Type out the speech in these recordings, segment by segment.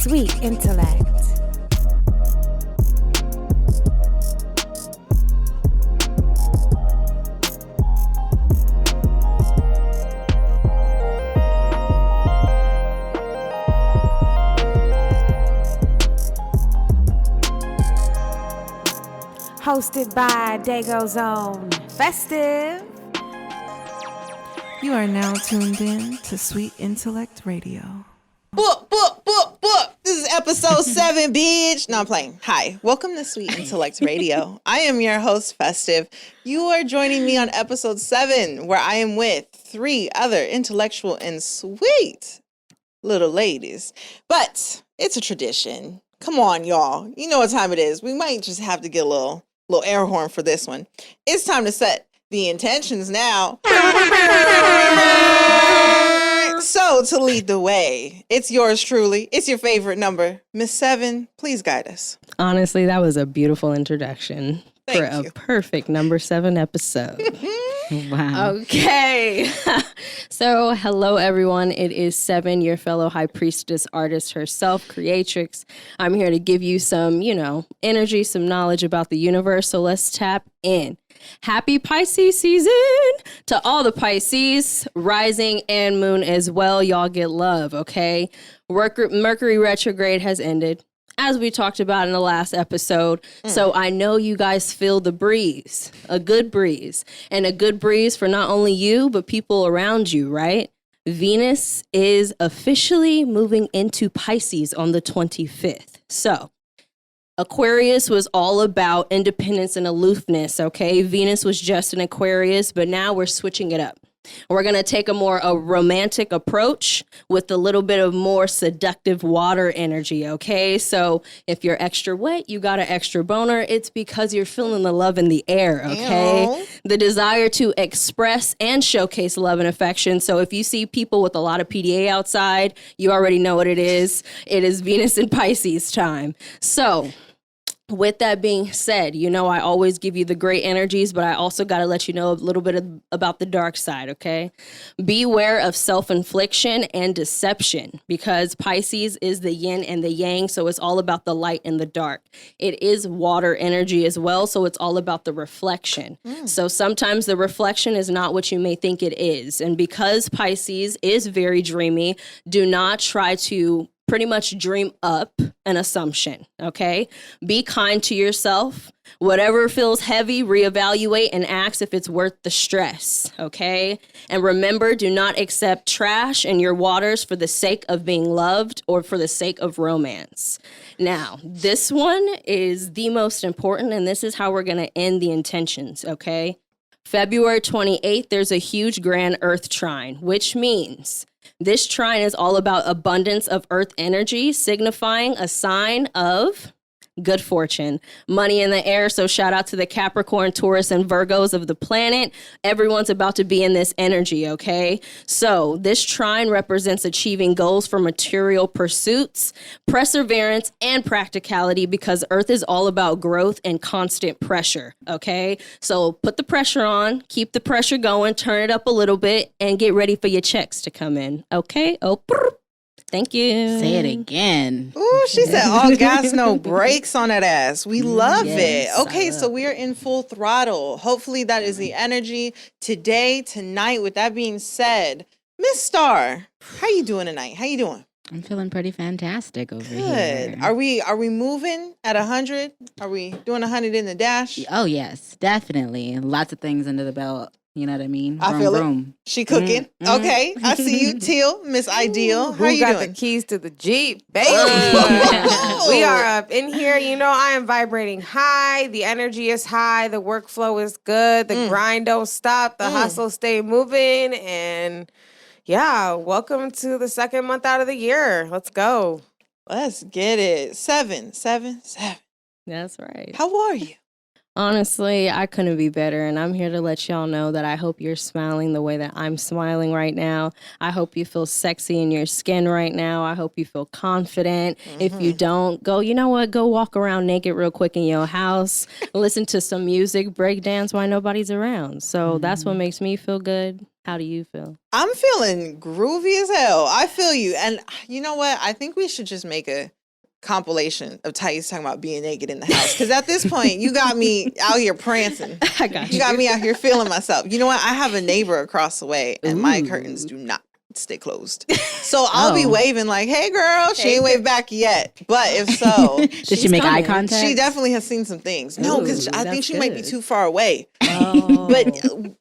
Sweet Intellect. Hosted by Dago's own Festive. You are now tuned in to Sweet Intellect Radio. Book. This is episode 7, bitch. No, I'm playing. Hi, welcome to Sweet Intellect Radio. I am your host, Festive. You are joining me on episode 7, where I am with 3 other intellectual and sweet little ladies. But it's a tradition. Come on, y'all. You know what time it is. We might just have to get a little air horn for this one. It's time to set the intentions now. So, to lead the way, it's yours truly. It's your favorite number. Miss 7, please guide us. Honestly, that was a beautiful introduction for a perfect number 7 episode. Wow. Okay. So, hello, everyone. It is 7, your fellow high priestess artist herself, creatrix. I'm here to give you some, energy, some knowledge about the universe. So, let's tap in. Happy Pisces season to all the Pisces, rising and moon as well. Y'all get love, okay? Mercury retrograde has ended, as we talked about in the last episode. So I know you guys feel the breeze, a good breeze, and a good breeze for not only you, but people around you, right? Venus is officially moving into Pisces on the 25th. So Aquarius was all about independence and aloofness, okay? Venus was just an Aquarius, but now we're switching it up. We're going to take a romantic approach with a little bit of more seductive water energy, okay? So if you're extra wet, you got an extra boner, it's because you're feeling the love in the air, okay? Ew. The desire to express and showcase love and affection. So if you see people with a lot of PDA outside, you already know what it is. It is Venus and Pisces time. So with that being said, I always give you the great energies, but I also got to let you know a little bit about the dark side, okay? Beware of self-infliction and deception, because Pisces is the yin and the yang, so it's all about the light and the dark. It is water energy as well, so it's all about the reflection. So sometimes the reflection is not what you may think it is. And because Pisces is very dreamy, do not try to pretty much dream up an assumption, okay? Be kind to yourself. Whatever feels heavy, reevaluate and ask if it's worth the stress, okay? And remember, do not accept trash in your waters for the sake of being loved or for the sake of romance. Now, this one is the most important, and this is how we're going to end the intentions, okay? February 28th, there's a huge grand Earth trine, which means this trine is all about abundance of earth energy, signifying a sign of good fortune, money in the air. So shout out to the Capricorn, Taurus, and Virgos of the planet. Everyone's about to be in this energy, okay? So this trine represents achieving goals for material pursuits, perseverance, and practicality, because Earth is all about growth and constant pressure, okay? So put the pressure on, keep the pressure going, turn it up a little bit, and get ready for your checks to come in, okay? Oh, thank you. Say it again. Ooh, she said all gas, no brakes on that ass. We love it. Okay, so we are in full throttle. Hopefully that is the energy today, tonight. With that being said, Miss Star, how you doing tonight? How you doing? I'm feeling pretty fantastic over here. Are we moving at 100? Are we doing 100 in the dash? Oh, yes, definitely. Lots of things under the belt. You know what I mean? I feel it. She cooking. Mm-hmm. Okay, I see you, Teal, Miss Ideal. How you doing? Who got the keys to the Jeep, baby? We are up in here. I am vibrating high. The energy is high. The workflow is good. The grind don't stop. The hustle stay moving. And yeah, welcome to the second month out of the year. Let's go. Let's get it. 7. That's right. How are you? Honestly, I couldn't be better, and I'm here to let y'all know that I hope you're smiling the way that I'm smiling right now. I hope you feel sexy in your skin right now. I hope you feel confident. If you don't, go walk around naked real quick in your house, listen to some music, break dance while nobody's around. So that's what makes me feel good. How do you feel? I'm feeling groovy as hell. I feel you. And you know what? I think we should just make a compilation of Thais talking about being naked in the house. Because at this point, you got me out here prancing. I got You got me out here feeling myself. You know what? I have a neighbor across the way, and my curtains do not stay closed. So I'll be waving like, hey, girl. She ain't waved back yet. But if so. Did she make eye contact? She definitely has seen some things. No, because I think she might be too far away. Oh. But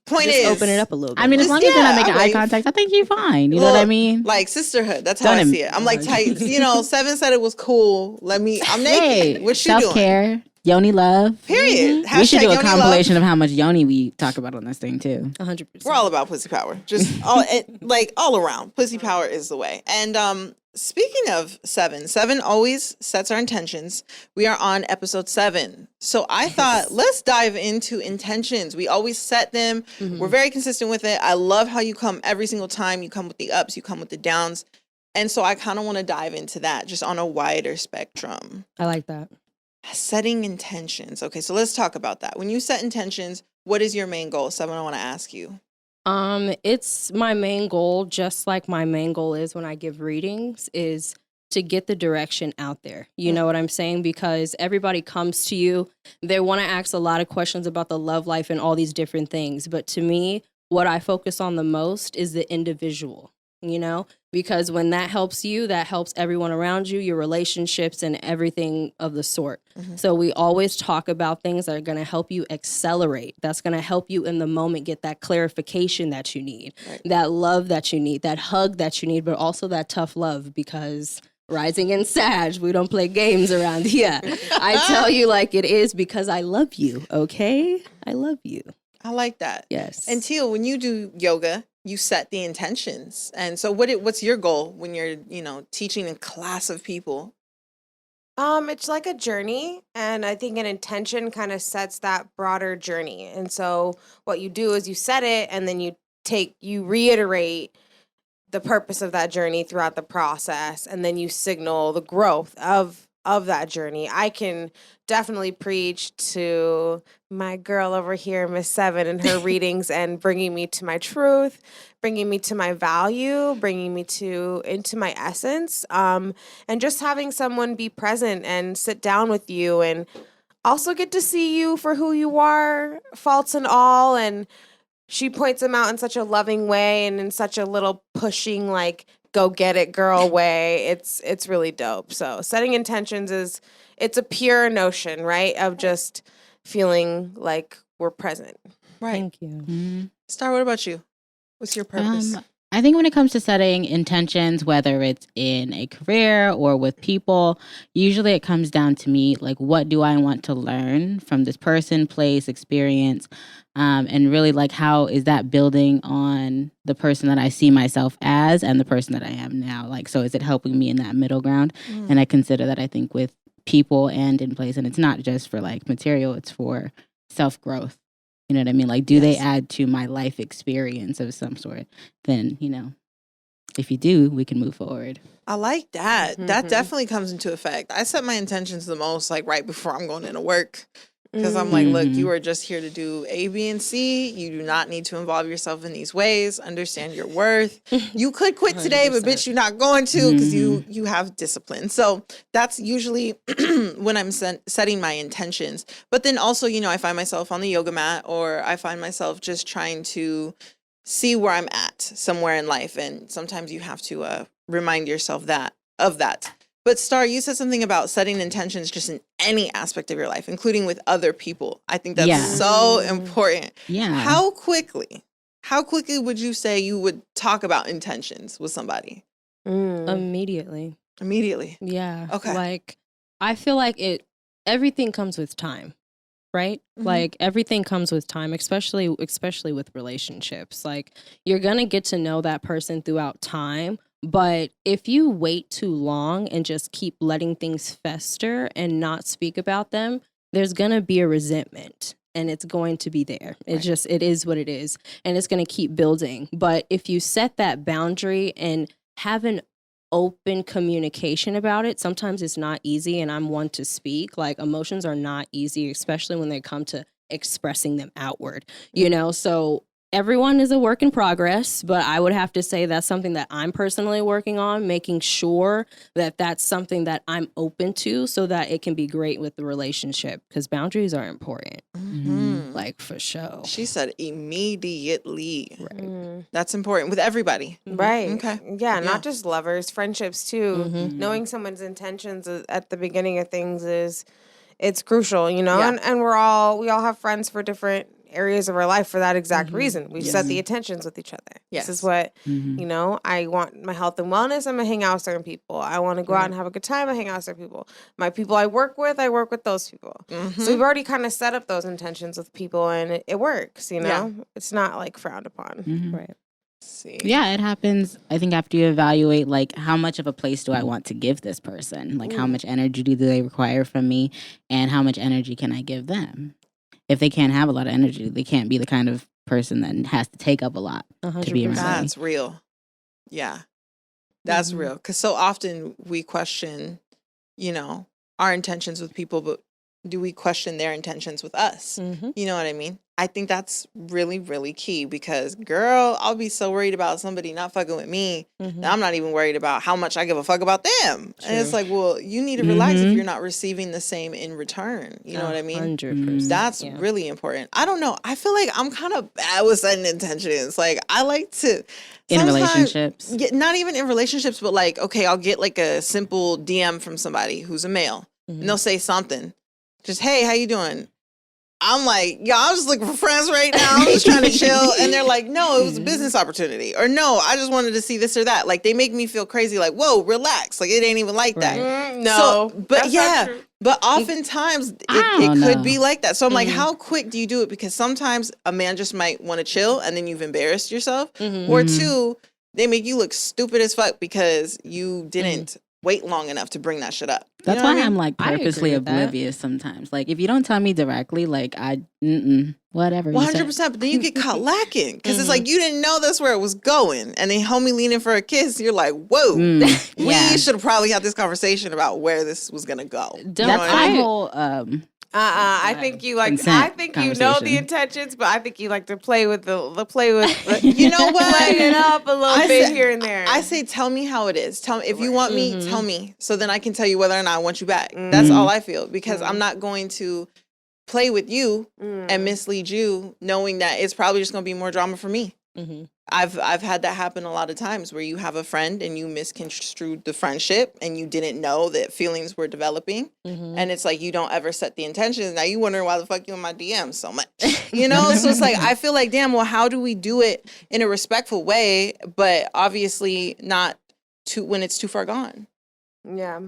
point Just is. open it up a little bit. I mean, as long as you're not making eye wave. contact, I think you're fine. You know what I mean? Like sisterhood. That's how I see it. I'm like, tight. You know, Seven said it was cool. I'm naked. Hey, What you doing? self-care, yoni love. Period. We should do a Yoni love. compilation of how much yoni we talk about on this thing, too. 100%. We're all about pussy power. Just all around. Pussy power is the way. And speaking of seven always sets our intentions. We are on episode 7. So I thought, let's dive into intentions. We always set them. We're very consistent with it. I love how you come every single time. You come with the ups, you come with the downs. And so I kind of want to dive into that just on a wider spectrum. I like that. Setting intentions. Okay, so let's talk about that. When you set intentions, what is your main goal? Someone I want to ask you. It's my main goal, just like my main goal is when I give readings, is to get the direction out there. You know what I'm saying? Because everybody comes to you, they want to ask a lot of questions about the love life and all these different things. But to me, what I focus on the most is the individual, you know, because when that helps you, that helps everyone around you, your relationships and everything of the sort. So we always talk about things that are going to help you accelerate. That's going to help you in the moment get that clarification that you need, that love that you need, that hug that you need, but also that tough love, because rising in Sag, we don't play games around here. I tell you like it is because I love you, okay? I love you. I like that. Yes. And Teal, when you do yoga, you set the intentions. And so what's your goal when you're, teaching a class of people? It's like a journey, and I think an intention kind of sets that broader journey. And so what you do is you set it, and then you reiterate the purpose of that journey throughout the process, and then you signal the growth of that journey. I can definitely preach to my girl over here, Miss Seven, and her readings, and bringing me to my truth, bringing me to my value, bringing me into my essence, and just having someone be present and sit down with you and also get to see you for who you are, faults and all. And she points them out in such a loving way and in such a little pushing, like, go get it girl way. It's really dope. So setting intentions it's a pure notion, right, of just feeling like we're present. Right. Thank you. Star, what about you? What's your purpose? I think when it comes to setting intentions, whether it's in a career or with people, usually it comes down to me, like, what do I want to learn from this person, place, experience, and really, like, how is that building on the person that I see myself as and the person that I am now? Like, so is it helping me in that middle ground? And I consider that, I think, with people and in place, and it's not just for, like, material, it's for self-growth. You know what I mean? Like, do they add to my life experience of some sort? Then, if you do, we can move forward. I like that. That definitely comes into effect. I set my intentions the most, like, right before I'm going into work. Because I'm like, look, you are just here to do A, B, and C. You do not need to involve yourself in these ways. Understand your worth. You could quit today, but bitch, you're not going to, because you have discipline. So that's usually when I'm setting my intentions. But then also, I find myself on the yoga mat, or I find myself just trying to see where I'm at somewhere in life. And sometimes you have to remind yourself of that. But Star, you said something about setting intentions just in any aspect of your life, including with other people. I think that's so important. Yeah. How quickly would you say you would talk about intentions with somebody? Immediately. Yeah. Okay. Like, I feel like everything comes with time, right? Like, everything comes with time, especially with relationships. Like, you're going to get to know that person throughout time. But if you wait too long and just keep letting things fester and not speak about them, there's going to be a resentment, and it's going to be there. It is what it is, and it's going to keep building. But if you set that boundary and have an open communication about it, sometimes it's not easy, and I'm one to speak. Like, emotions are not easy, especially when they come to expressing them outward, So everyone is a work in progress, but I would have to say that's something that I'm personally working on, making sure that that's something that I'm open to so that it can be great with the relationship, because boundaries are important. Like, for sure. She said immediately. Right. That's important with everybody. Right. Okay. Yeah, not just lovers, friendships too. Mm-hmm. Knowing someone's intentions at the beginning of things it's crucial, you know? Yeah. And we all have friends for different areas of our life for that exact reason. We've set the intentions with each other. Yes. This is what, you know, I want my health and wellness, I'm going to hang out with certain people. I want to go out and have a good time, I hang out with certain people. My people I work with those people. So we've already kind of set up those intentions with people, and it works, you know? Yeah. It's not like frowned upon. Right. See. Yeah, it happens. I think after you evaluate, like, how much of a place do I want to give this person? Like, how much energy do they require from me? And how much energy can I give them? If they can't have a lot of energy, they can't be the kind of person that has to take up a lot to be around me. That's real. Yeah. That's real. Because so often we question, you know, our intentions with people, but do we question their intentions with us? You know what I mean? I think that's really, really key, because, girl, I'll be so worried about somebody not fucking with me that I'm not even worried about how much I give a fuck about them. And it's like, well, you need to relax if you're not receiving the same in return. You know what I mean? 100%. That's really important. I don't know. I feel like I'm kind of bad with setting intentions. Like, I like to... In sometimes- relationships. not even in relationships, but like, okay, I'll get like a simple DM from somebody who's a male. And they'll say something. Just, hey, how you doing? I'm like, yo, I'm just looking for friends right now. I'm just trying to chill. And they're like, no, it was a business opportunity. Or no, I just wanted to see this or that. Like, they make me feel crazy. Like, whoa, relax. Like, it ain't even like that. No. So, but that's not yeah, true. but oftentimes I it don't could know. be like that. So I'm like, how quick do you do it? Because sometimes a man just might want to chill and then you've embarrassed yourself. Or two, they make you look stupid as fuck because you didn't wait long enough to bring that shit up. You That's know what why I mean? I'm like I agree purposely with that. oblivious sometimes. Like, if you don't tell me directly, like, whatever. you said. 100%, but then you get caught lacking because it's like you didn't know that's where it was going, and then homie leaning for a kiss, you're like, whoa, yeah. we should have probably had this conversation about where this was gonna go. You know That's what my I mean? whole I think you like. consent I think you know the conversation. intentions, but I think you like to play with the You know what? play it up a little I bit say- here and there. I say, tell me how it is. Tell me if you want me. Tell me, so then I can tell you whether or not I want you back. That's all I feel, because I'm not going to play with you and mislead you, knowing that it's probably just going to be more drama for me. I've had that happen a lot of times, where you have a friend and you misconstrued the friendship and you didn't know that feelings were developing, and it's like you don't ever set the intentions. Now you wondering why the fuck you in my DMs so much, you know? So it's like I feel like, damn, well, how do we do it in a respectful way, but obviously not when it's too far gone? yeah.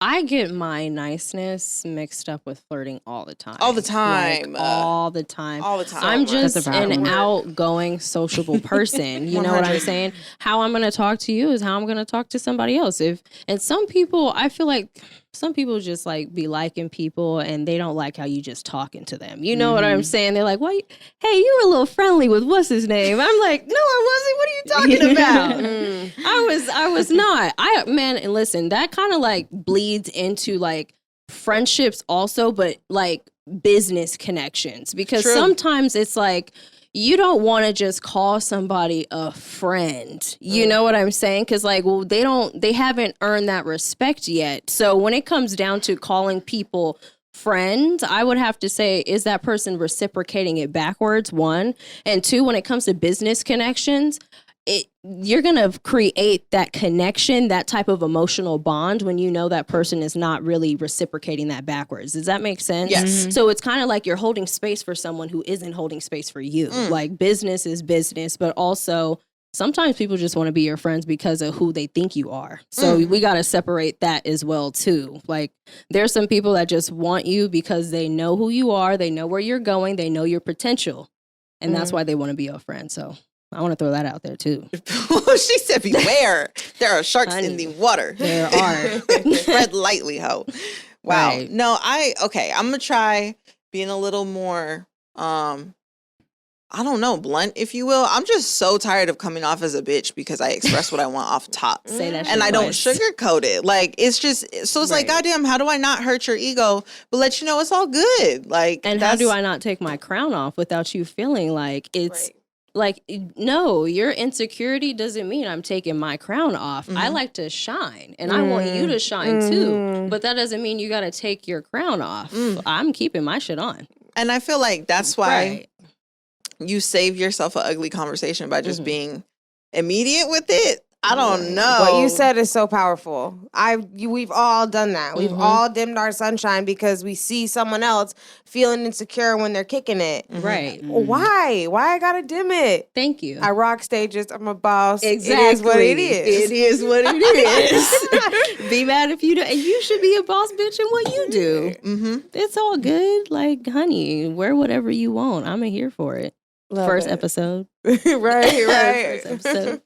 I get my niceness mixed up with flirting all the time. All the time. Like, all the time. All the time. I'm just That's a problem. an outgoing, sociable person. You know what I'm 100. saying? How I'm going to talk to you is how I'm going to talk to somebody else. And some people, I feel like some people just like be liking people and they don't like how you just talking to them. You know what I'm saying? They're like, "Why? Hey, you were a little friendly with what's his name?" I'm like, "No, I wasn't. What are you talking about?" I was not. And listen, that kind of like bleeds into like friendships also, but like business connections, because True. sometimes it's like you don't want to just call somebody a friend. You know what I'm saying? Because like, well, they haven't earned that respect yet. So when it comes down to calling people friends, I would have to say, is that person reciprocating it backwards? One. And two, when it comes to business connections, you're going to create that connection, that type of emotional bond, when you know that person is not really reciprocating that backwards. Does that make sense? Yes. So it's kind of like you're holding space for someone who isn't holding space for you. Like, business is business, but also sometimes people just want to be your friends because of who they think you are. So we got to separate that as well too. Like, there's some people that just want you because they know who you are, they know where you're going, they know your potential, and that's why they want to be your friend. So I want to throw that out there too. She said, beware. There are sharks in the water. There are. Tread lightly, ho. Wow. Right. No, I'm going to try being a little more, I don't know, blunt, if you will. I'm just so tired of coming off as a bitch because I express what I want off top. Say that shit and I don't twice. sugarcoat it. Like, it's just, so it's like, goddamn, how do I not hurt your ego, but let you know it's all good? Like, And how do I not take my crown off without you feeling like it's Right. like, no, your insecurity doesn't mean I'm taking my crown off. I like to shine and I want you to shine too. But that doesn't mean you got to take your crown off. I'm keeping my shit on. And I feel like that's why Right. you save yourself an ugly conversation by just being immediate with it. I don't know. What you said is so powerful. We've all done that. We've all dimmed our sunshine because we see someone else feeling insecure when they're kicking it. Right. Why? Why I gotta dim it? Thank you. I rock stages. I'm a boss. Exactly. It is what it is. It is what it is. Be mad if you do. And you should be a boss bitch in what you do. Mm-hmm. It's all good. Like, honey, wear whatever you want. I'm here for it. Love First it. episode. right. First episode.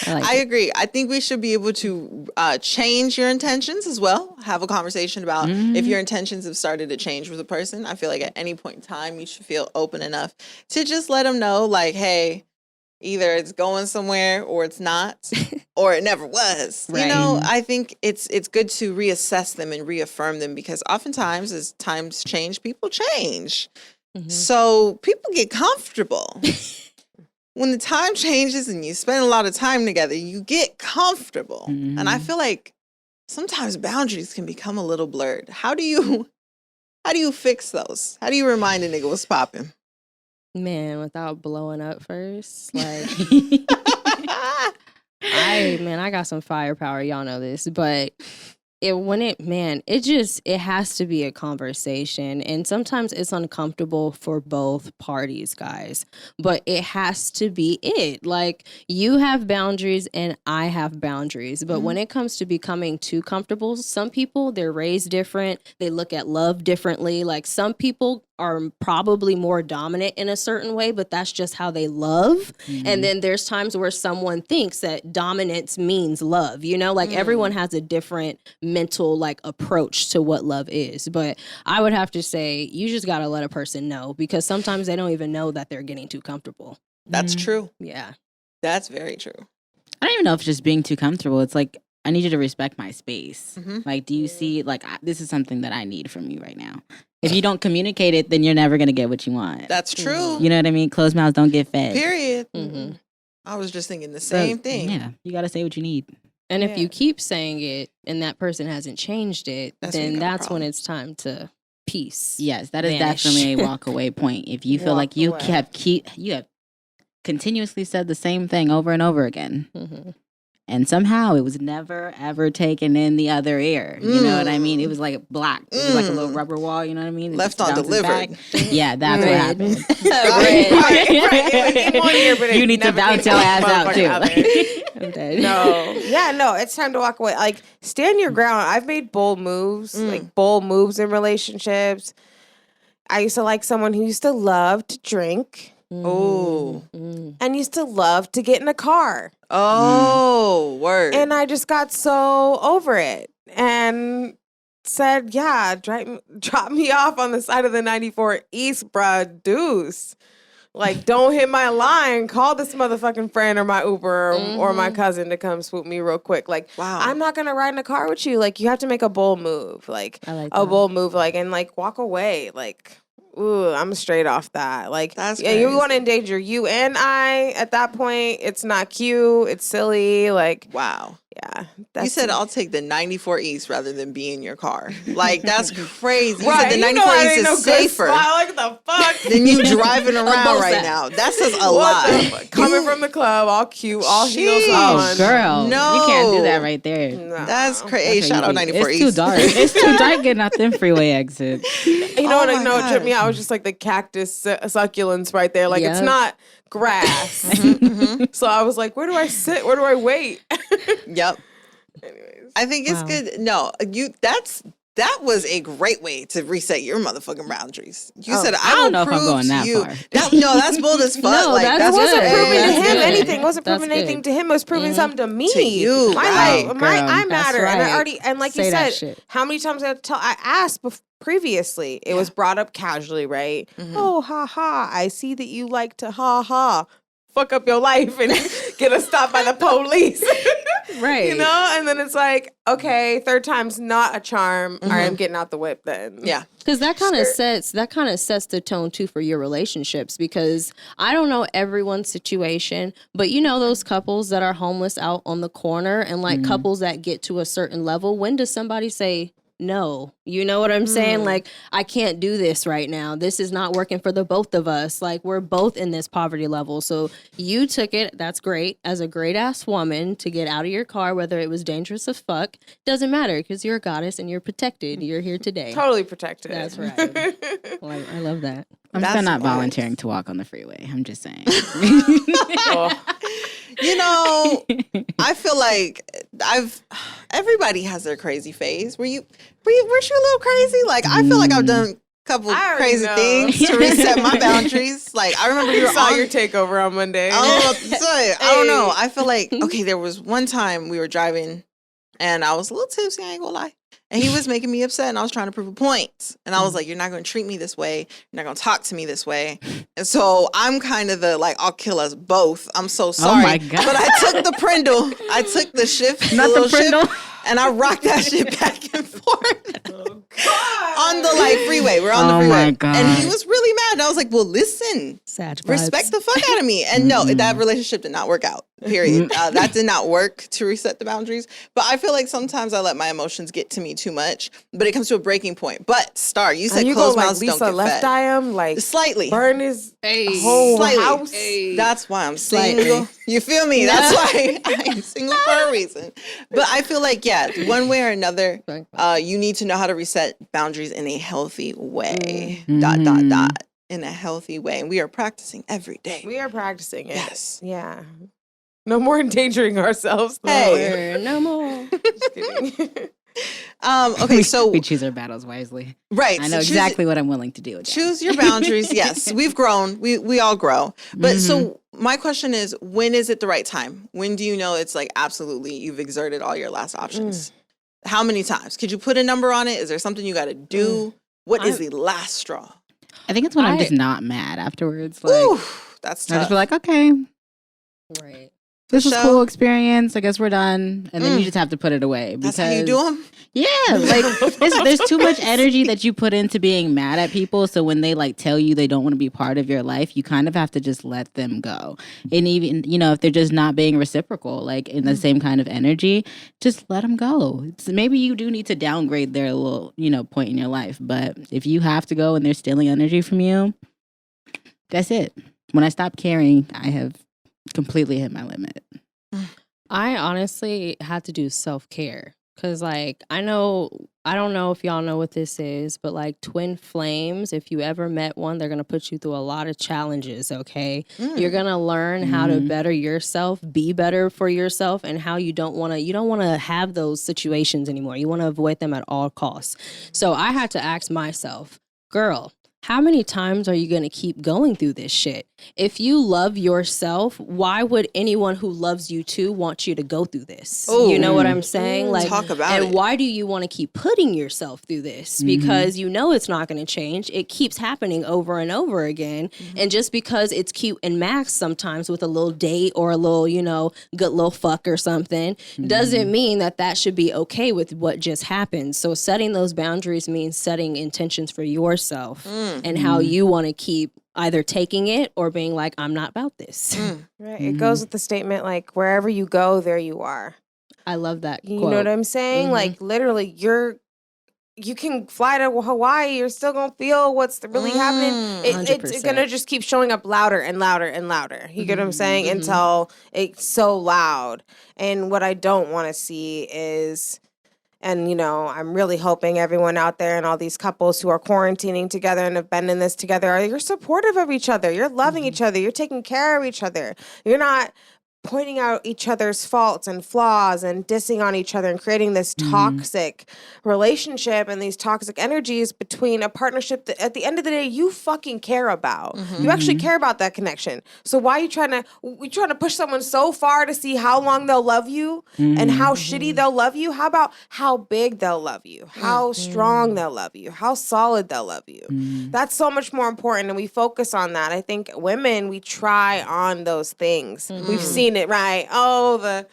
I like I it. agree. I think we should be able to change your intentions as well. Have a conversation about if your intentions have started to change with a person. I feel like at any point in time, you should feel open enough to just let them know, like, hey, either it's going somewhere or it's not, or it never was. Right. You know, I think it's good to reassess them and reaffirm them because oftentimes as times change, people change. So people get comfortable. When the time changes and you spend a lot of time together, you get comfortable. And I feel like sometimes boundaries can become a little blurred. How do you fix those? How do you remind a nigga what's popping? Man, without blowing up first. Like, I got some firepower. Y'all know this. But it has to be a conversation. And sometimes it's uncomfortable for both parties, guys. But it has to be it. Like, you have boundaries and I have boundaries. But when it comes to becoming too comfortable, some people, they're raised different. They look at love differently. Like, some people are probably more dominant in a certain way, but that's just how they love. And then there's times where someone thinks that dominance means love, you know, like everyone has a different mental like approach to what love is. But I would have to say you just got to let a person know because sometimes they don't even know that they're getting too comfortable. That's true. Yeah. That's very true. I don't even know if it's just being too comfortable. It's like, I need you to respect my space. Like, do you see, like, this is something that I need from you right now. If you don't communicate it, then you're never going to get what you want. That's true. You know what I mean? Closed mouths don't get fed. Period. I was just thinking the same thing. Yeah, you got to say what you need. And if you keep saying it and that person hasn't changed it, then that's when it's time to peace. Yes, that is vanish. definitely a walk away point. If you feel like you have continuously said the same thing over and over again. And somehow it was never, ever taken in the other ear. You know what I mean? It was like black. It was like a little rubber wall, you know what I mean? It Left just bounces undelivered. back. Yeah, that's what happened. You You need to bounce your ass out too. I'm dead. No, it's time to walk away. Like, stand your ground. I've made bold moves, like bold moves in relationships. I used to like someone who used to love to drink. Oh. And used to love to get in a car. Oh, word. And I just got so over it and said, yeah, drop me off on the side of the 94 East, bruh, deuce. Like, don't hit my line. Call this motherfucking friend or my Uber or my cousin to come swoop me real quick. Like, wow. I'm not going to ride in a car with you. Like, you have to make a bold move. Like, bold move, like, and like walk away. Like, ooh, I'm straight off that. Like, that's yeah, you want to endanger you and I at that point. It's not cute. It's silly. Like, wow. Yeah. You said I'll take the 94 East rather than be in your car. Like, that's crazy. You right. said the 94 East is safer Like the fuck than you driving around right now. That says a lot. Coming from the club, all cute, all heels Oh, on. girl. No. You can't do that right there. No. That's crazy. Hey, shout out 94 It's East. too dark. It's too dark getting out them freeway exits. You know what? I know it tripped me out. I was just like the cactus succulents right there. Like, it's not grass. So I was like, where do I sit? Where do I wait? Yep. Anyways. I think it's good. No, that was a great way to reset your motherfucking boundaries. You said, I don't know if I'm going that far. No, that's bold as fuck. No, like, that's It wasn't good. proving to That's him good. anything. It wasn't That's proving anything good. to him. It was proving something to me. To you, My right, love, girl. I That's matter. And I right. already, and like Say you that said, shit. how many times I asked previously. It was brought up casually, right? Oh, ha ha. I see that you like to ha ha. Fuck up your life and get us stopped by the police. Right. You know? And then it's like, okay, third time's not a charm. All right, I'm getting out the whip then. Yeah. Because that kind of sets the tone too for your relationships. Because I don't know everyone's situation, but you know those couples that are homeless out on the corner and like couples that get to a certain level. When does somebody say no? You know what I'm saying? Like, I can't do this right now. This is not working for the both of us. Like, we're both in this poverty level. So you took it. That's great. As a great ass woman to get out of your car, whether it was dangerous as fuck, doesn't matter because you're a goddess and you're protected. You're here today. Totally protected. That's right. Well, I love that. I'm still not volunteering to walk on the freeway. I'm just saying. You know, I feel like everybody has their crazy phase. Weren't you a little crazy? Like, I feel like I've done a couple crazy things to reset my boundaries. Like, I remember you saw your takeover on Monday. I don't know. I feel like, okay, there was one time we were driving and I was a little tipsy, I ain't gonna lie. And he was making me upset and I was trying to prove a point. And I was like, you're not going to treat me this way. You're not going to talk to me this way. And so I'm kind of the, like, I'll kill us both. I'm so sorry. Oh, my God. But I took the Prindle. I took the shift. Not the Prindle. And I rocked that shit back and forth. On the, like, freeway. We're on the freeway. My God. And he was really mad. And I was like, well, listen. Sad vibes. Respect the fuck out of me. And no, that relationship did not work out. Period. That did not work to reset the boundaries. But I feel like sometimes I let my emotions get to me too much. But it comes to a breaking point. But Star, you said closed mouths don't get left fed. eye him, like Slightly. burn his whole house. That's why I'm single. You feel me? That's why I'm single for a reason. But I feel like, yeah, one way or another, you need to know how to reset boundaries in a healthy way. ... In a healthy way. And we are practicing every day. We are practicing it. Yes. Yeah. No more endangering ourselves. Hey. No more. Just kidding. Okay, so we choose our battles wisely. right. I know so exactly what I'm willing to do. Again. Choose your boundaries. Yes, we've grown. We all grow. But so my question is, when is it the right time? When do you know it's like absolutely you've exerted all your last options? How many times? Could you put a number on it? Is there something you got to do? What is the last straw? I think it's when I'm just not mad afterwards. Like, Ooh, that's tough. I just be like, okay, Right. this was a cool experience. I guess we're done. And then you just have to put it away. That's how you do them? Yeah. Like, there's too much energy that you put into being mad at people. So when they like tell you they don't want to be part of your life, you kind of have to just let them go. And even, you know, if they're just not being reciprocal, like in the same kind of energy, just let them go. Maybe you do need to downgrade their little, you know, point in your life. But if you have to go and they're stealing energy from you, that's it. When I stop caring, I have completely hit my limit. I honestly had to do self-care because, like, I don't know if y'all know what this is, but like twin flames, if you ever met one, they're going to put you through a lot of challenges, okay? You're going to learn how to better yourself, be better for yourself, and how you don't want to have those situations anymore. You want to avoid them at all costs. So I had to ask myself, girl, how many times are you going to keep going through this shit? If you love yourself, why would anyone who loves you too want you to go through this? Ooh. You know what I'm saying? Like, talk about and it. why do you want to keep putting yourself through this? Because you know it's not going to change. It keeps happening over and over again. And just because it's cute and max sometimes with a little date or a little, you know, good little fuck or something, doesn't mean that that should be okay with what just happened. So setting those boundaries means setting intentions for yourself and how you want to keep either taking it or being like, I'm not about this. Right. It goes with the statement, like, wherever you go, there you are. I love that You quote. know what I'm saying? Like, literally, you can fly to Hawaii, you're still going to feel what's really happening. It's 100%. going to just keep showing up louder and louder and louder. You get what I'm saying? Until it's so loud. And what I don't want to see is... And, you know, I'm really hoping everyone out there and all these couples who are quarantining together and have been in this together, you're supportive of each other. You're loving each other. You're taking care of each other. You're not pointing out each other's faults and flaws and dissing on each other and creating this toxic relationship and these toxic energies between a partnership that at the end of the day you fucking care about. You actually care about that connection. So why are you trying to push someone so far to see how long they'll love you and how shitty they'll love you? How about how big they'll love you, how strong they'll love you, how solid they'll love you? That's so much more important, and we focus on that. I think women, we try on those things. We've seen it, right? Oh,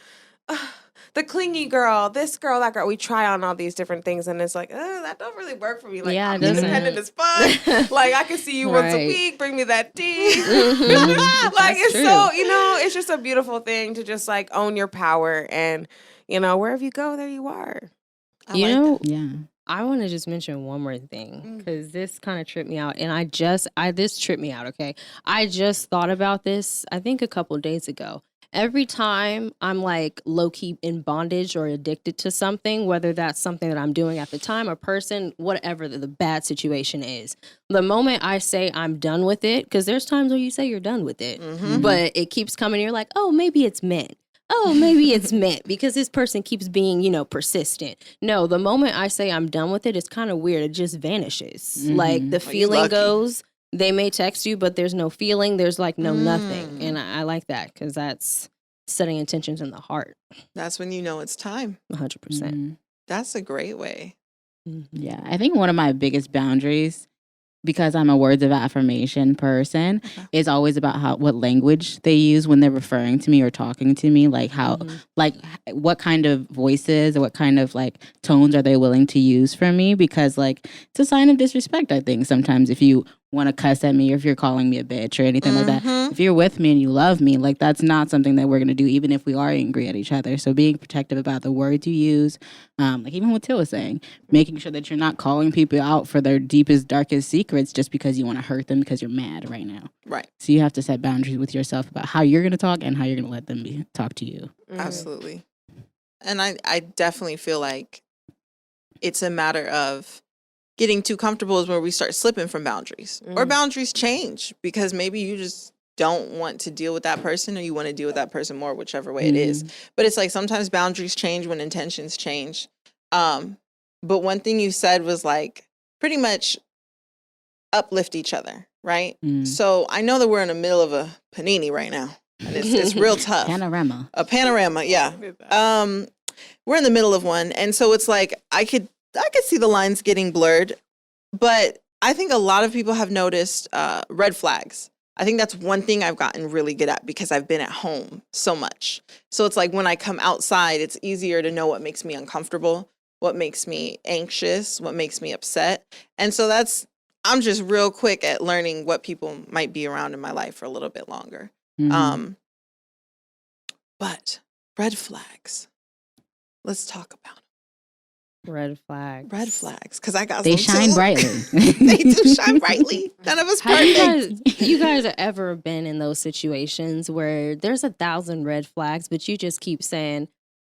the clingy girl, this girl, that girl. We try on all these different things, and it's like, that don't really work for me. Like, Yeah, I'm it doesn't. independent as fuck. Like, I can see you once a Right. week, bring me that tea. Like, That's it's true. so, it's just a beautiful thing to just like own your power, and wherever you go, there you are. I like that. Yeah. I want to just mention one more thing because this kind of tripped me out, and this tripped me out. Okay, I just thought about this. I think a couple days ago. Every time I'm like low key in bondage or addicted to something, whether that's something that I'm doing at the time, a person, whatever the bad situation is, the moment I say I'm done with it, because there's times where you say you're done with it, but it keeps coming. You're like, oh, maybe it's meant. Oh, maybe it's meant because this person keeps being, persistent. No, the moment I say I'm done with it, it's kind of weird. It just vanishes. Like the feeling lucky. goes. They may text you, but there's no feeling. There's like no nothing. And I like that because that's setting intentions in the heart. That's when you know it's time. 100%. That's a great way. Yeah. I think one of my biggest boundaries, because I'm a words of affirmation person, is always about what language they use when they're referring to me or talking to me. Like how, like what kind of voices or what kind of like tones are they willing to use for me? Because like it's a sign of disrespect, I think, sometimes if you want to cuss at me or if you're calling me a bitch or anything like that. If you're with me and you love me, like that's not something that we're going to do, even if we are angry at each other. So being protective about the words you use, like even what Till was saying, making sure that you're not calling people out for their deepest, darkest secrets just because you want to hurt them because you're mad right now. Right. So you have to set boundaries with yourself about how you're going to talk and how you're going to let them talk to you. Absolutely. And I definitely feel like it's a matter of getting too comfortable is where we start slipping from boundaries. Or boundaries change because maybe you just don't want to deal with that person or you want to deal with that person more, whichever way it is. But it's like sometimes boundaries change when intentions change. But one thing you said was like pretty much uplift each other, right? So I know that we're in the middle of a panini right now. And it's real tough. Panorama. A panorama, yeah. We're in the middle of one. And so it's like I could see the lines getting blurred, but I think a lot of people have noticed red flags. I think that's one thing I've gotten really good at because I've been at home so much. So it's like when I come outside, it's easier to know what makes me uncomfortable, what makes me anxious, what makes me upset. And so I'm just real quick at learning what people might be around in my life for a little bit longer. But red flags, let's talk about them. Red flags. Red flags, because I got They some shine too. brightly. They do shine brightly. None of us Have perfect. you guys have ever been in those situations where there's 1,000 red flags, but you just keep saying,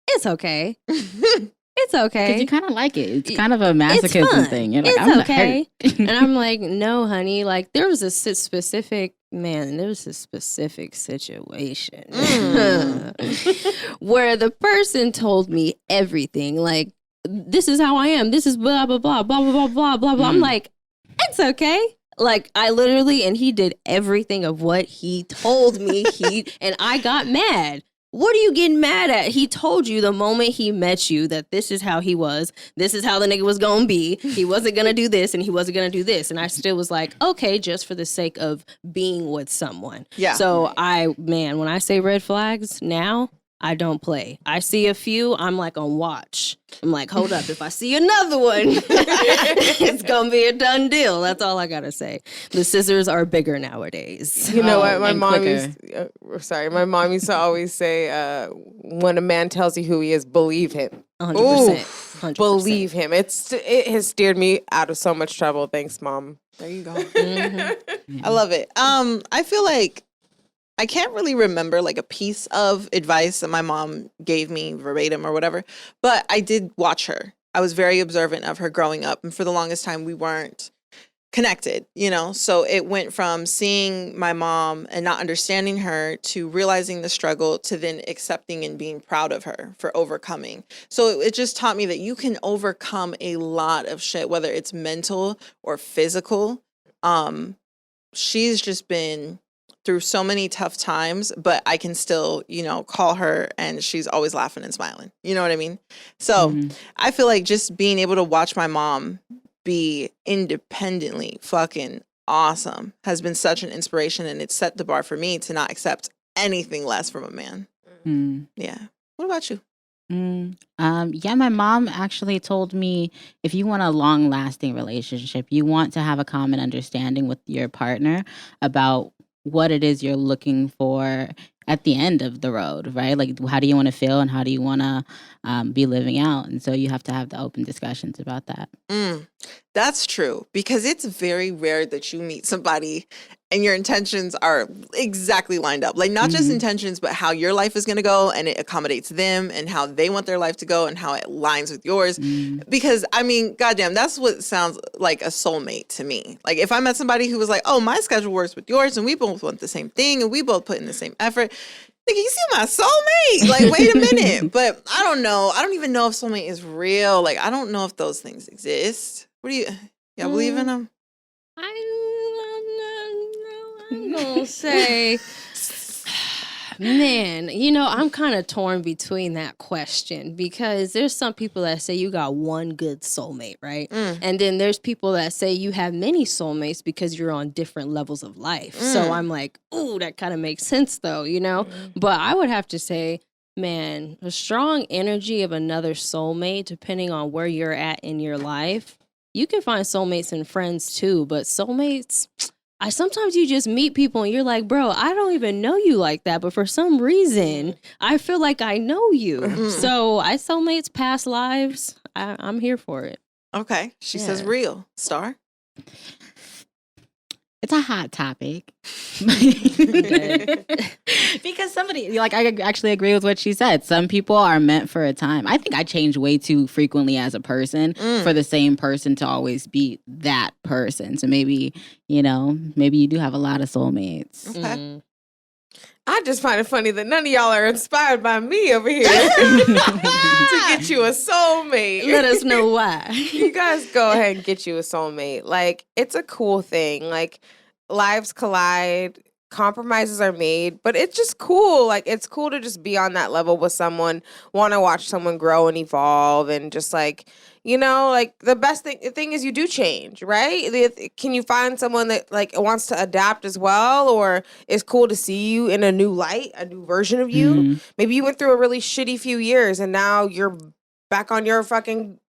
it's okay. It's okay. Because you kind of like it. It's kind of a It's masochism fun. thing. You're like, It's I'm gonna okay. hurt. And I'm like, no, honey. Like, there was a specific situation where the person told me everything. Like, this is how I am. This is blah, blah, blah, blah, blah, blah, blah, blah, blah. I'm like, it's okay. Like, I literally, and he did everything of what he told me. And I got mad. What are you getting mad at? He told you the moment he met you that this is how he was. This is how the nigga was going to be. He wasn't going to do this and he wasn't going to do this. And I still was like, okay, just for the sake of being with someone. Yeah. So when I say red flags now, I don't play. I see a few, I'm like on watch. I'm like, hold up. If I see another one, it's going to be a done deal. That's all I got to say. The scissors are bigger nowadays. You know what? My and mom quicker. my mom used to always say, when a man tells you who he is, believe him. 100%. 100%. Believe him. It has steered me out of so much trouble. Thanks, Mom. There you go. I love it. I feel like I can't really remember like a piece of advice that my mom gave me verbatim or whatever, but I did watch her. I was very observant of her growing up. And for the longest time, we weren't connected, you know? So it went from seeing my mom and not understanding her to realizing the struggle to then accepting and being proud of her for overcoming. So it just taught me that you can overcome a lot of shit, whether it's mental or physical. She's just been through so many tough times, but I can still, you know, call her and she's always laughing and smiling. You know what I mean? So I feel like just being able to watch my mom be independently fucking awesome has been such an inspiration, and it's set the bar for me to not accept anything less from a man. Yeah. What about you? Yeah, my mom actually told me if you want a long lasting relationship, you want to have a common understanding with your partner about what it is you're looking for at the end of the road, right? Like, how do you want to feel and how do you want to be living out? And so you have to have the open discussions about that. That's true, because it's very rare that you meet somebody and your intentions are exactly lined up. Like, not just intentions, but how your life is going to go and it accommodates them and how they want their life to go and how it aligns with yours. Because, I mean, goddamn, that's what sounds like a soulmate to me. Like, if I met somebody who was like, oh, my schedule works with yours and we both want the same thing and we both put in the same effort. Like, you see my soulmate? Like, wait a minute. But I don't know. I don't even know if soulmate is real. Like, I don't know if those things exist. What do y'all believe in them? I'm gonna say, man, you know, I'm kind of torn between that question, because there's some people that say you got one good soulmate, right? And then there's people that say you have many soulmates because you're on different levels of life. So I'm like, ooh, that kind of makes sense though, you know? But I would have to say, man, the strong energy of another soulmate, depending on where you're at in your life, you can find soulmates and friends too, but soulmates, sometimes you just meet people and you're like, bro, I don't even know you like that, but for some reason, I feel like I know you. So soulmates, past lives, I'm here for it. Okay. She says real. Star? It's a hot topic. Because somebody, like, I actually agree with what she said. Some people are meant for a time. I think I change way too frequently as a person for the same person to always be that person. So maybe, you know, maybe you do have a lot of soulmates. Okay. I just find it funny that none of y'all are inspired by me over here to get you a soulmate. Let us know why. You guys go ahead and get you a soulmate. Like, it's a cool thing. Like, lives collide, compromises are made, but it's just cool. Like, it's cool to just be on that level with someone, want to watch someone grow and evolve, and just like, you know, like, the best thing is you do change, right? Can you find someone that like wants to adapt as well, or is cool to see you in a new light, a new version of you? Maybe you went through a really shitty few years and now you're back on your fucking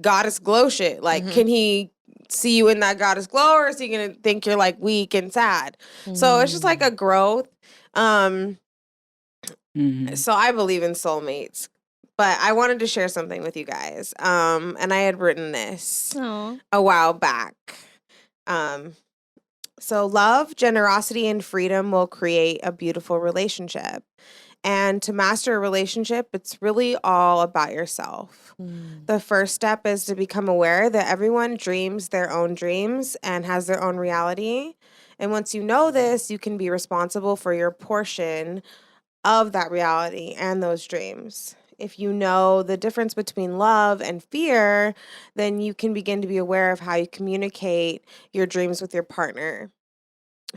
goddess glow shit. Like, can he see you in that goddess glow, or is he gonna think you're like weak and sad? So it's just like a growth. So I believe in soulmates. But I wanted to share something with you guys. And I had written this a while back. So love, generosity, and freedom will create a beautiful relationship. And to master a relationship, it's really all about yourself. The first step is to become aware that everyone dreams their own dreams and has their own reality. And once you know this, you can be responsible for your portion of that reality and those dreams. If you know the difference between love and fear, then you can begin to be aware of how you communicate your dreams with your partner.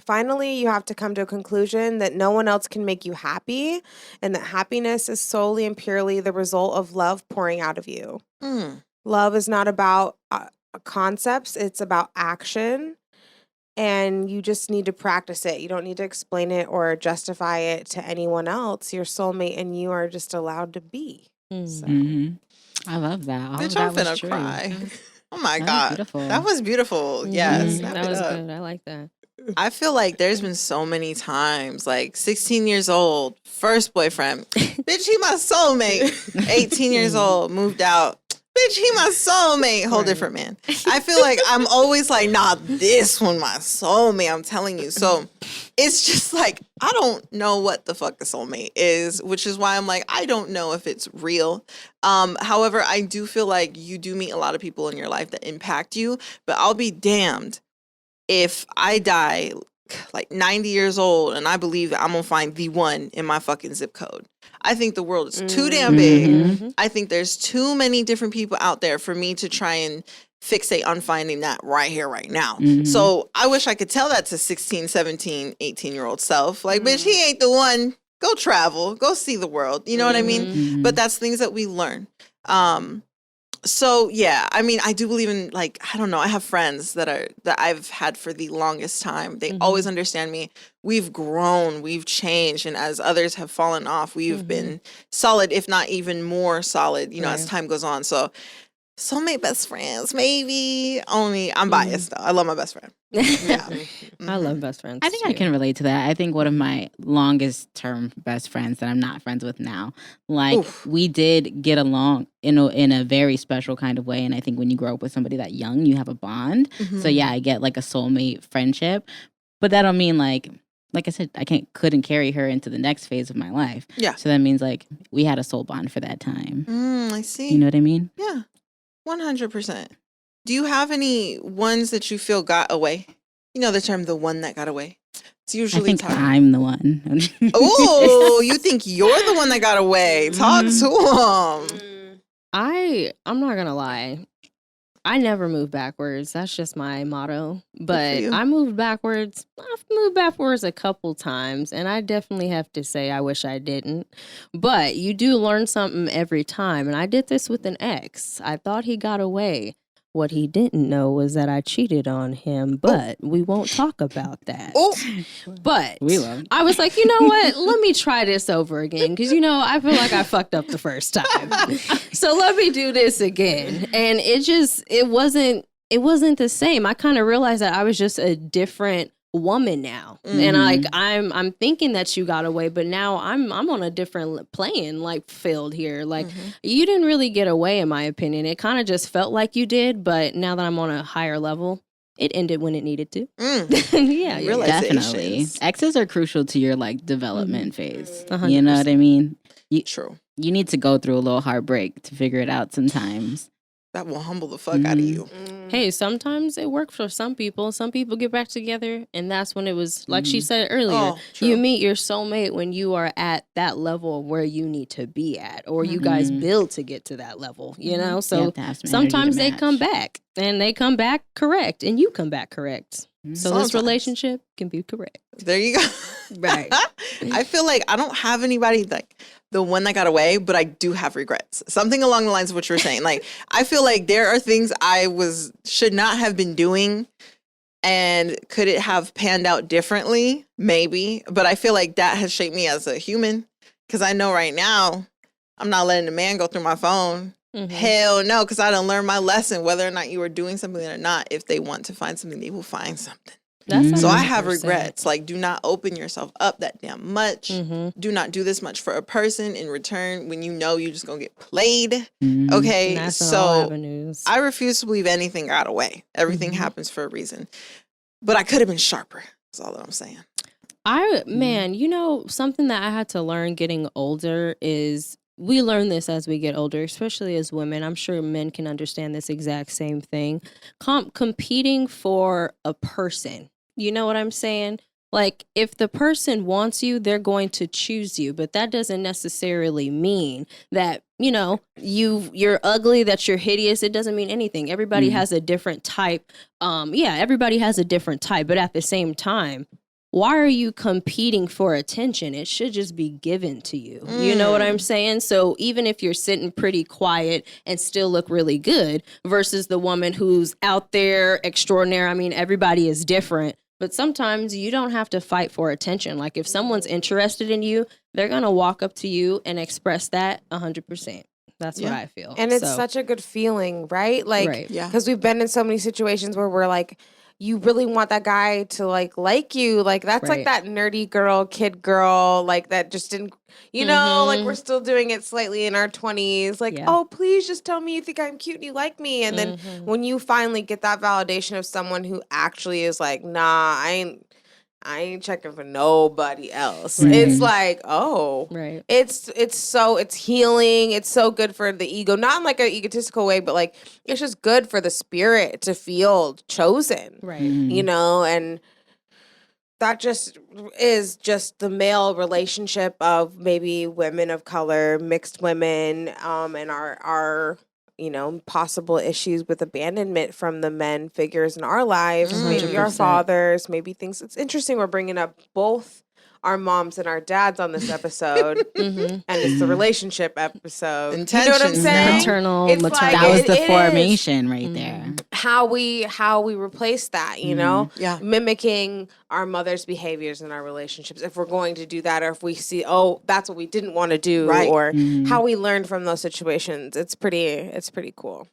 Finally, you have to come to a conclusion that no one else can make you happy, and that happiness is solely and purely the result of love pouring out of you. Love is not about concepts, it's about action. And you just need to practice it. You don't need to explain it or justify it to anyone else. Your soulmate and you are just allowed to be. So. I love that. All Bitch, of I'm that was finna true. cry. Oh my That was God. beautiful. That was beautiful. Yes. That was good. I like that. I feel like there's been so many times, like 16 years old, first boyfriend, bitch, he my soulmate. 18 years old, moved out. Bitch, he my soulmate. Whole different man. I feel like I'm always like, nah, this one my soulmate. I'm telling you. So it's just like, I don't know what the fuck a soulmate is, which is why I'm like, I don't know if it's real. However, I do feel like you do meet a lot of people in your life that impact you, but I'll be damned if I die like 90 years old and I believe that I'm going to find the one in my fucking zip code. I think the world is too damn big. I think there's too many different people out there for me to try and fixate on finding that right here, right now. So I wish I could tell that to 16, 17, 18-year-old self. Like, bitch, he ain't the one. Go travel. Go see the world. You know what I mean? But that's things that we learn. So yeah, I mean, I do believe in, like, I don't know. I have friends that I've had for the longest time. They always understand me. We've grown, we've changed, and as others have fallen off, we've been solid, if not even more solid, you know, as time goes on. So soulmate best friends, maybe. Only I'm biased though. I love my best friend. Yeah. I love best friends. I think I can relate to that. I think one of my longest term best friends that I'm not friends with now, like we did get along in a very special kind of way. And I think when you grow up with somebody that young, you have a bond. So yeah, I get like a soulmate friendship, but that don't mean like I said, I couldn't carry her into the next phase of my life. Yeah. So that means like we had a soul bond for that time. I see. You know what I mean? Yeah. 100%. Do you have any ones that you feel got away? You know the term, the one that got away? It's usually I think I'm the one. Oh, you think you're the one that got away. Talk to him. I'm not going to lie. I never move backwards. That's just my motto. But I moved backwards. I've moved backwards a couple times, and I definitely have to say I wish I didn't. But you do learn something every time. And I did this with an ex. I thought he got away. What he didn't know was that I cheated on him, but we won't talk about that. But I was like, you know what? Let me try this over again. Because, you know, I feel like I fucked up the first time. So let me do this again. And it wasn't the same. I kind of realized that I was just a different woman now. And I'm thinking that you got away, but now I'm on a different playing like field here. Like you didn't really get away, in my opinion. It kind of just felt like you did, but now that I'm on a higher level, it ended when it needed to. Yeah, definitely. Exes are crucial to your like development phase. 100%. You know what I mean? True. You need to go through a little heartbreak to figure it out sometimes. That will humble the fuck out of you. Hey, sometimes it worked for some people. Some people get back together, and that's when it was, like she said earlier, you meet your soulmate when you are at that level where you need to be at, or you guys build to get to that level, you know? So sometimes they come back, and they come back correct, and you come back correct. So this relationship can be correct. There you go. Right. I feel like I don't have anybody like the one that got away, but I do have regrets. Something along the lines of what you were saying. Like, I feel like there are things I should not have been doing, and could it have panned out differently? Maybe. But I feel like that has shaped me as a human, because I know right now I'm not letting a man go through my phone. Hell no, because I done learned my lesson. Whether or not you are doing something or not, if they want to find something, they will find something. So I have regrets. Like, do not open yourself up that damn much. Do not do this much for a person in return when you know you're just gonna get played. Okay, so I refuse to believe anything got away. Everything happens for a reason. But I could have been sharper. That's all that I'm saying. Man, you know, something that I had to learn getting older is, we learn this as we get older, especially as women. I'm sure men can understand this exact same thing. Competing for a person. You know what I'm saying? Like, if the person wants you, they're going to choose you. But that doesn't necessarily mean that, you know, you're ugly, that you're hideous. It doesn't mean anything. Everybody has a different type. Everybody has a different type. But at the same time, why are you competing for attention? It should just be given to you. You know what I'm saying? So even if you're sitting pretty quiet and still look really good versus the woman who's out there extraordinary. I mean, everybody is different, but sometimes you don't have to fight for attention. Like, if someone's interested in you, they're going to walk up to you and express that 100%. That's what I feel. And it's such a good feeling, right? Like, because we've been in so many situations where we're like, you really want that guy to like you. Like, that's like that nerdy girl, kid girl, like that just didn't, you know, like we're still doing it slightly in our 20s. Like, oh, please just tell me you think I'm cute and you like me. And then when you finally get that validation of someone who actually is like, nah, I ain't checking for nobody else. It's like, oh, Right. It's healing. It's so good for the ego, not in like an egotistical way, but like it's just good for the spirit to feel chosen, Right. you know, and that just is just the male relationship of maybe women of color, mixed women, and our you know, possible issues with abandonment from the men figures in our lives, maybe our 100%. fathers, maybe things. It's interesting we're bringing up both our moms and our dads on this episode, and it's the relationship episode. You know what I'm Intentions saying? now. Maternal, It's maternal. like, That was the it is formation right there. how we replace that, you know, Yeah. mimicking our mother's behaviors in our relationships if we're going to do that, or if we see, oh, that's what we didn't want to do, Right. or how we learn from those situations. It's pretty cool.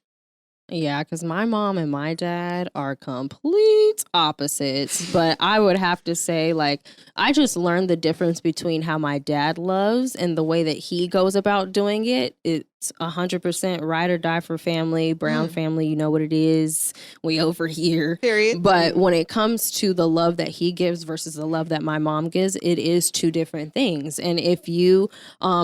Yeah, because my mom and my dad are complete opposites. But I would have to say, like, I just learned the difference between how my dad loves and the way that he goes about doing it. It's 100% ride or die for family, brown family, you know what it is. We over here. Period. But when it comes to the love that he gives versus the love that my mom gives, it is two different things. And if you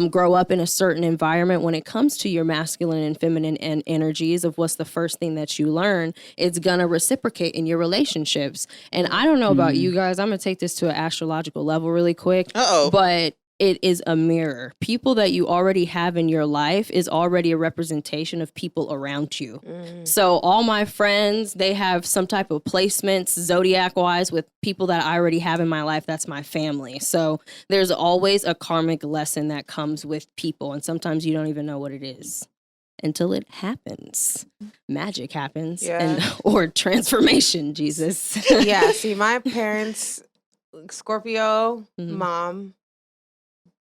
grow up in a certain environment, when it comes to your masculine and feminine and energies of what's the first thing that you learn, it's going to reciprocate in your relationships. And I don't know about you guys. I'm going to take this to an astrological level really quick. Uh-oh. But it is a mirror. People that you already have in your life is already a representation of people around you. So all my friends, they have some type of placements zodiac wise with people that I already have in my life. That's my family. So there's always a karmic lesson that comes with people. And sometimes you don't even know what it is until it happens. Magic happens. Yeah. Or transformation, Jesus. Yeah, see, my parents, Scorpio, mom,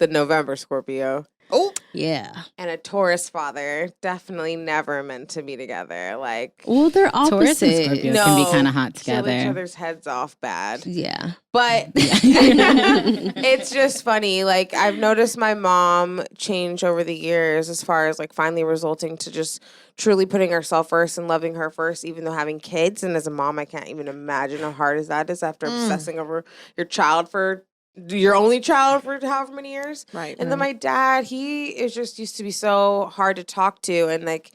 the November Scorpio, Oh, Yeah. and a Taurus father, definitely never meant to be together. Like, Well, they're Taurus and opposite. Scorpio can be kind of hot kill each together. other's heads off bad. Yeah. But it's just funny. Like, I've noticed my mom change over the years as far as like finally resulting to just truly putting herself first and loving her first, even though having kids. And as a mom, I can't even imagine how hard is that is after obsessing over your child for your only child for however many years. right. And then my dad, he is just used to be so hard to talk to, and like,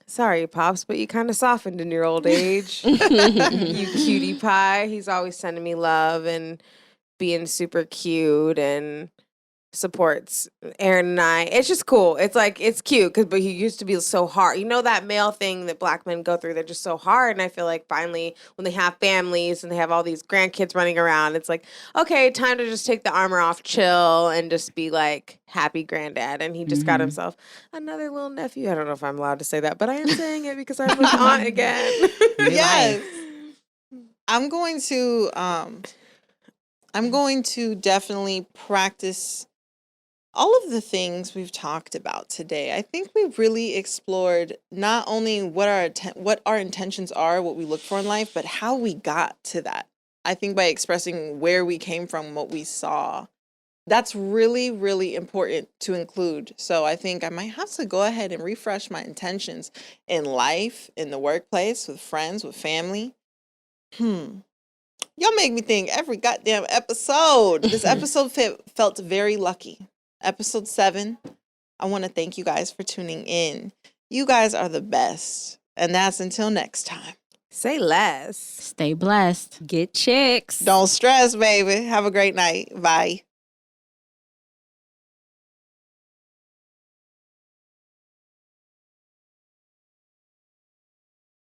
sorry, Pops, but you kind of softened in your old age. You cutie pie. He's always sending me love and being super cute and supports Aaron and I. It's just cool. It's like, it's cute but he used to be so hard. You know that male thing that black men go through, they're just so hard. And I feel like finally when they have families and they have all these grandkids running around, it's like, okay, time to just take the armor off, chill, and just be like happy granddad. And he just got himself another little nephew. I don't know if I'm allowed to say that, but I am saying it because I'm with aunt again. Yes. I'm going to definitely practice all of the things we've talked about today. I think we've really explored not only what our intentions are, what we look for in life, but how we got to that. I think by expressing where we came from, what we saw, that's really, really important to include. So I think I might have to go ahead and refresh my intentions in life, in the workplace, with friends, with family. Y'all make me think every goddamn episode. This episode felt very lucky. Episode 7. I want to thank you guys for tuning in. You guys are the best. And that's until next time. Say less. Stay blessed. Get chicks. Don't stress, baby. Have a great night. Bye.